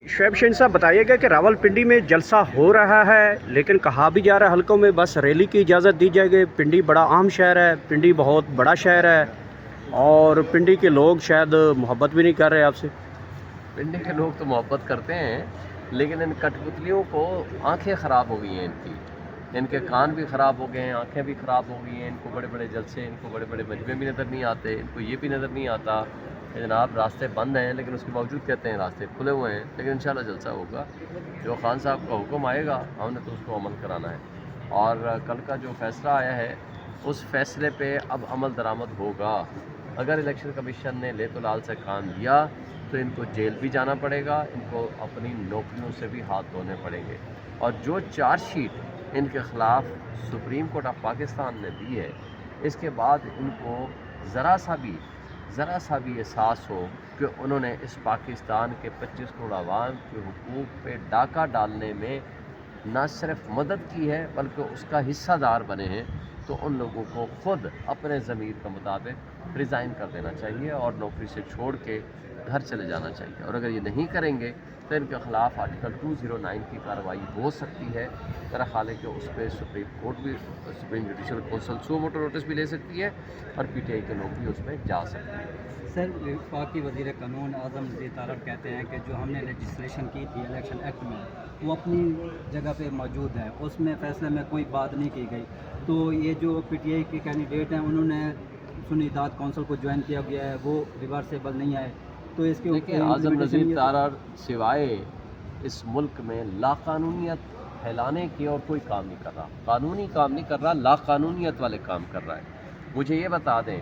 शुएब शहीन साहब बताइएगा कि रावलपिंडी में जलसा हो रहा है, लेकिन कहा भी जा रहा है हलकों में बस रैली की इजाज़त दी जाएगी। पिंडी बड़ा अहम शहर है, पिंडी बहुत बड़ा शहर है और पिंडी के लोग शायद मोहब्बत भी नहीं कर रहे आपसे। पिंडी के लोग तो मोहब्बत करते हैं, लेकिन इन कठपुतलियों को आंखें ख़राब हो गई हैं इनके कान भी ख़राब हो गए हैं, आंखें भी ख़राब हो गई हैं। इनको बड़े बड़े जलसे, इनको बड़े बड़े मजमे भी नज़र नहीं आते, इनको ये भी नज़र नहीं आता कि जनाब रास्ते बंद हैं, लेकिन उसके बावजूद कहते हैं रास्ते खुले हुए हैं। लेकिन इंशाल्लाह जलसा होगा, जो खान साहब का हुक्म आएगा हमने तो उसको अमल कराना है। और कल का जो फ़ैसला आया है उस फ़ैसले पे अब अमल दरामद होगा। अगर इलेक्शन कमीशन ने लेतो लाल से काम लिया तो इनको जेल भी जाना पड़ेगा, इनको अपनी नौकरियों से भी हाथ धोने पड़ेंगे। और जो चार्जशीट इनके ख़िलाफ़ सुप्रीम कोर्ट ऑफ पाकिस्तान ने दी है, इसके बाद इनको ज़रा सा भी एहसास हो कि उन्होंने इस पाकिस्तान के 25 करोड़ आवाम के हुकूक पे डाका डालने में न सिर्फ मदद की है बल्कि उसका हिस्सादार बने हैं, तो उन लोगों को ख़ुद अपने ज़मीर के मुताबिक रिज़ाइन कर देना चाहिए और नौकरी से छोड़ के घर चले जाना चाहिए। और अगर ये नहीं करेंगे तो इनके ख़िलाफ़ आर्टिकल 209 की कार्रवाई हो सकती है। मेरा ख्याल है कि उस पर सुप्रीम कोर्ट भी, सुप्रीम जुडिशल कौंसिल सो मोटो नोटिस भी ले सकती है और PTI के लोग भी उसमें जा सकते हैं। सर, वफाकी वज़ीर कानून आज़म नज़ीर तारड़ कहते हैं कि जो हमने लेजिस्लेशन की थी इलेक्शन एक्ट में, वो अपनी जगह पे मौजूद है, उसमें फ़ैसले में कोई बात नहीं की गई। तो ये जो PTI के कैंडिडेट हैं उन्होंने सुन्नी इत्तेहाद कौंसिल को ज्वाइन किया गया है, वो रिवर्सेबल नहीं आए, तो इसके देखिए आज़म नज़ीर तारड़ सिवाय इस मुल्क में लाकानूनियत फैलाने की और कोई काम नहीं कर रहा, कानूनी काम नहीं कर रहा, लाकानूनियत वाले काम कर रहा है। मुझे ये बता दें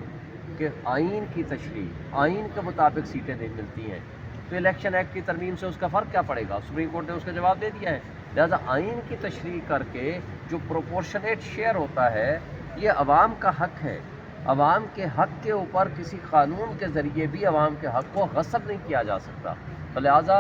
कि आइन की तशरीह, आइन के मुताबिक सीटें मिलती हैं, तो इलेक्शन एक्ट की तरमीम से उसका फ़र्क क्या पड़ेगा? सुप्रीम कोर्ट ने उसका जवाब दे दिया है। लिहाजा आइन की तशरीह करके जो प्रोपोर्शनेट शेयर होता है, ये अवाम का हक़ है। अवाम के हक़ के ऊपर किसी कानून के ज़रिए भी अवाम के हक़ को गस्ब नहीं किया जा सकता। तो लिहाजा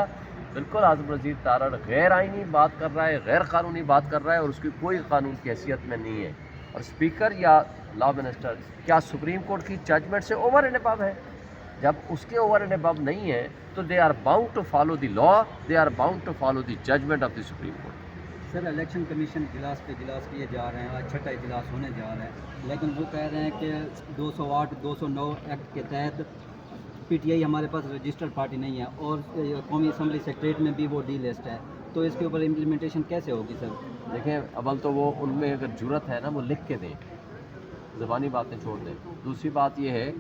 बिल्कुल आज़म नज़ीर तारड़ गैर आइनी बात कर रहा है, गैर कानूनी बात कर रहा है और उसकी कोई कानून की हैसियत में नहीं है। और स्पीकर या लॉ मिनिस्टर क्या सुप्रीम कोर्ट की जजमेंट से ओवर एंड अबव है? जब उसके ओवर एंड अबव नहीं है तो they are bound to follow the law, they are bound to follow the judgment of the Supreme Court. Sir, election commission इजलास पे इजलास किए जा रहे हैं, आज छठा इजलास होने जा रहा है, लेकिन वो कह रहे हैं कि 208 209 एक्ट के तहत PTI हमारे पास रजिस्टर्ड पार्टी नहीं है और कौमी असम्बली सेक्रेटरीट में भी वो डी लिस्ट है, तो इसके ऊपर इम्प्लीमेंटेशन कैसे होगी सर? देखें, अव्वल तो वो उनमें अगर जुर्रत है ना, वो लिख के दें, ज़बानी बातें छोड़ दें। दूसरी बात यह है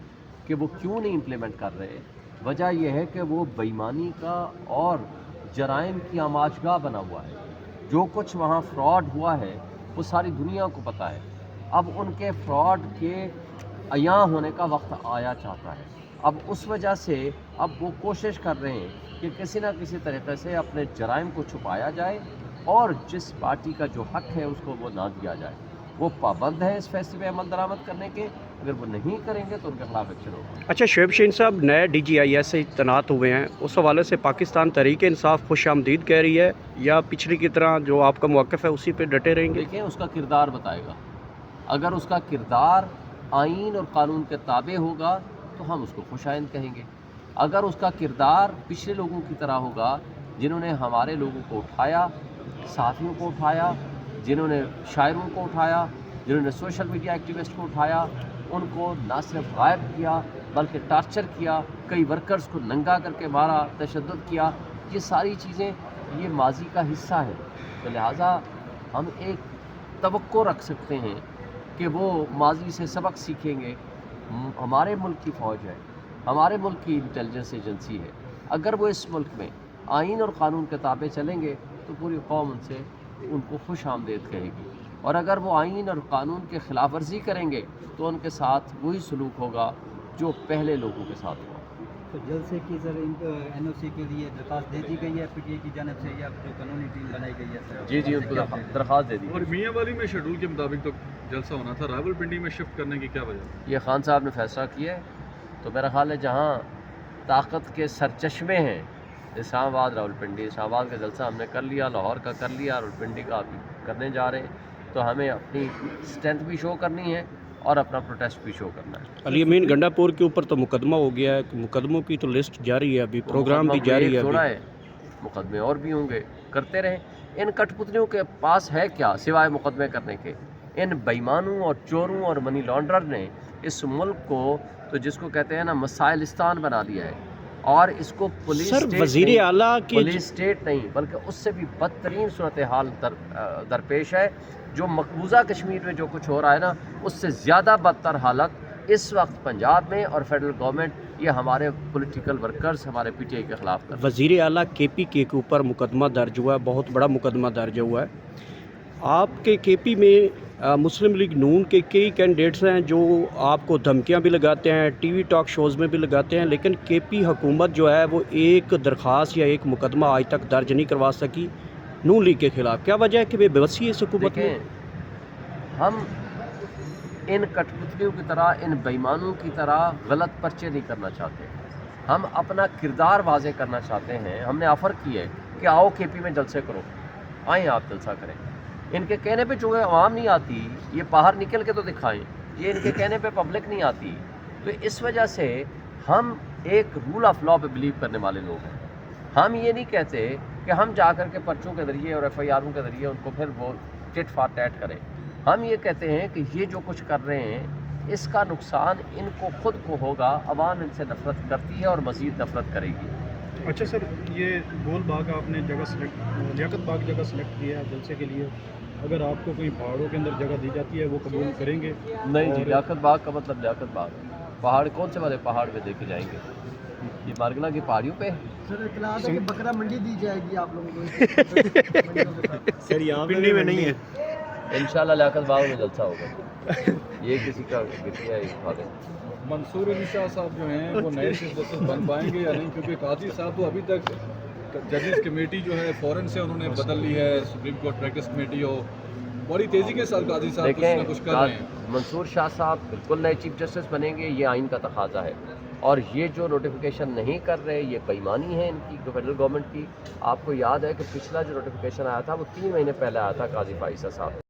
कि वो क्यों नहीं इम्प्लीमेंट कर रहे। वजह यह है कि वो बेईमानी का और जराइम की आमाजगाह बना हुआ है। जो कुछ वहाँ फ्रॉड हुआ है वो सारी दुनिया को पता है। अब उनके फ्रॉड के अयां होने का वक्त आया चाहता है। अब उस वजह से अब वो कोशिश कर रहे हैं कि किसी ना किसी तरीके से अपने जराइम को छुपाया जाए और जिस पार्टी का जो हक़ है उसको वो ना दिया जाए। वो पाबंद है इस फैसले पे अमल दरामद करने के, अगर वो नहीं करेंगे तो उनके खिलाफ एक्शन होगा। अच्छा, शुएब शहीन साहब नए DGIS से तैनात हुए हैं, उस हवाले से पाकिस्तान तहरीक इंसाफ खुश आमदीद कह रही है या पिछली की तरह जो आपका मौक़िफ़ है उसी पे डटे रहेंगे? देखिए, उसका किरदार बताएगा। अगर उसका किरदार आइन और कानून के ताबे होगा तो हम उसको खुशाइंद कहेंगे। अगर उसका किरदार पिछले लोगों की तरह होगा जिन्होंने हमारे लोगों को उठाया, साथियों को उठाया, जिन्होंने शायरों को उठाया, जिन्होंने सोशल मीडिया एक्टिविस्ट को उठाया, उनको ना सिर्फ गायब किया बल्कि टार्चर किया, कई वर्कर्स को नंगा करके मारा, तशद्दुद किया, ये सारी चीज़ें ये माजी का हिस्सा है। तो लिहाजा हम एक तवक्को रख सकते हैं कि वो माजी से सबक सीखेंगे। हमारे मुल्क की फ़ौज है, हमारे मुल्क की इंटेलिजेंस एजेंसी है, अगर वो इस मुल्क में आइन और कानून के ताबे चलेंगे तो पूरी कौम उनको खुश आमदेद कहेगी। और अगर वो आइन और कानून के ख़िलाफ़ वर्जी करेंगे तो उनके साथ वही सलूक होगा जो पहले लोगों के साथ हुआ। तो जलसे की सर NOC के लिए दरख्वास्त दे दी गई है PTI की जानब से या जो कानूनी टीम बनाई गई है सर? जी, उनको दरख्वास्त दे दी। और मियाँ वाली में शेड्यूल के मुताबिक तो जलसा होना था, रावलपिंडी में शिफ्ट करने की क्या वजह? ये खान साहब ने फैसला किया है, तो मेरा ख्याल है जहाँ ताकत के सरचश्मे हैं, इस्लामाबाद, रावलपिंडी, इस्लामाबाद का जलसा हमने कर लिया, लाहौर का कर लिया, रावलपिंडी का अभी करने जा रहे हैं, तो हमें अपनी स्ट्रेंथ भी शो करनी है और अपना प्रोटेस्ट भी शो करना है। अली अमीन गंडापुर के ऊपर तो मुकदमा हो गया है, मुकदमों की तो लिस्ट जारी है, अभी प्रोग्राम भी जारी है। थोड़ा है مقدمے اور بھی ہوں گے، کرتے رہیں۔ ان کٹ پتلیوں کے پاس ہے کیا سوائے مقدمے کرنے کے؟ ان بےایمانوں اور چوروں اور منی لانڈرر نے اس ملک کو تو جس کو کہتے ہیں نا مسائلستان بنا لیا ہے، اور اس کو پولیس سر اسٹیٹ وزیر نہیں- اعلیٰ کی پولیس اسٹیٹ نہیں بلکہ اس سے بھی بدترین صورتحال درپیش ہے۔ جو مقبوضہ کشمیر میں جو کچھ ہو رہا ہے نا، اس سے زیادہ بدتر حالت اس وقت پنجاب میں اور فیڈرل گورنمنٹ یہ ہمارے پولیٹیکل ورکرز ہمارے پی ٹی آئی کے خلاف کر رہے ہیں۔ وزیر اعلیٰ کے پی کے اوپر مقدمہ درج ہوا ہے، بہت بڑا مقدمہ درج ہوا ہے۔ آپ کے کے پی میں مسلم لیگ نون کے کئی کینڈیڈیٹس ہیں جو آپ کو دھمکیاں بھی لگاتے ہیں، ٹی وی ٹاک شوز میں بھی لگاتے ہیں، لیکن کے پی حکومت جو ہے وہ ایک درخواست یا ایک مقدمہ آج تک درج نہیں کروا سکی نون لیگ کے خلاف۔ کیا وجہ ہے کہ بے بسی ہے اس حکومت میں؟ دیکھیں، ہم ان کٹ پتلیوں کی طرح، ان بےایمانوں کی طرح غلط پرچے نہیں کرنا چاہتے۔ ہم اپنا کردار واضح کرنا چاہتے ہیں۔ ہم نے آفر کی ہے کہ آؤ کے پی میں جلسے کرو، آئیں آپ جلسہ کریں۔ ان کے کہنے پہ جو ہے عوام نہیں آتی، یہ باہر نکل کے تو دکھائیں، یہ ان کے کہنے پہ پبلک نہیں آتی۔ تو اس وجہ سے ہم ایک رول آف لا پہ بلیو کرنے والے لوگ ہیں۔ ہم یہ نہیں کہتے کہ ہم جا کر کے پرچوں کے ذریعے اور ایف آئی آروں کے ذریعے ان کو پھر وہ ٹٹ فار ٹیٹ کریں۔ ہم یہ کہتے ہیں کہ یہ جو کچھ کر رہے ہیں اس کا نقصان ان کو خود کو ہوگا، عوام ان سے نفرت کرتی ہے اور مزید نفرت کرے گی۔ اچھا سر، یہ گول باغ آپ نے جگہ سلیکٹ، لیاقت باغ جگہ سلیکٹ کیا ہے جلسے کے لیے، اگر آپ کو کوئی پہاڑوں کے اندر جگہ دی جاتی ہے وہ قبول کریں گے؟ نہیں جی، لیاقت باغ کا مطلب لیاقت باغ پہاڑ کون سے والے پہاڑ پہ دیکھے جائیں گے؟ یہ مارگنا کی پہاڑیوں پہ؟ سر اطلاع ہے کہ بکرا منڈی دی جائے گی آپ لوگوں کو؟ سر یہاں پنڈی میں نہیں ہے۔ انشاءاللہ لیاقت باغ میں جلسہ ہوگا، یہ کسی کا گریا ہے کھا لیں۔ منصور علی شاہ صاحب جو ہیں وہ نئے چیف جسٹس بن پائیں گے یا نہیں؟ کیونکہ قاضی صاحب تو ابھی تک ججز کمیٹی جو ہے فورن سے انہوں نے بدل لی ہے، سپریم کورٹ پریکٹس کمیٹی ہو، بڑی تیزی کے ساتھ قاضی صاحب کچھ نہ کچھ کر رہے ہیں۔ منصور شاہ صاحب بالکل نئے چیف جسٹس بنیں گے، یہ آئین کا تقاضا ہے، اور یہ جو نوٹیفیکیشن نہیں کر رہے یہ بےایمانی ہے ان کی فیڈرل گورنمنٹ کی۔ آپ کو یاد ہے کہ پچھلا جو نوٹیفیکیشن آیا تھا وہ 3 مہینے پہلے آیا تھا قاضی فائزہ صاحب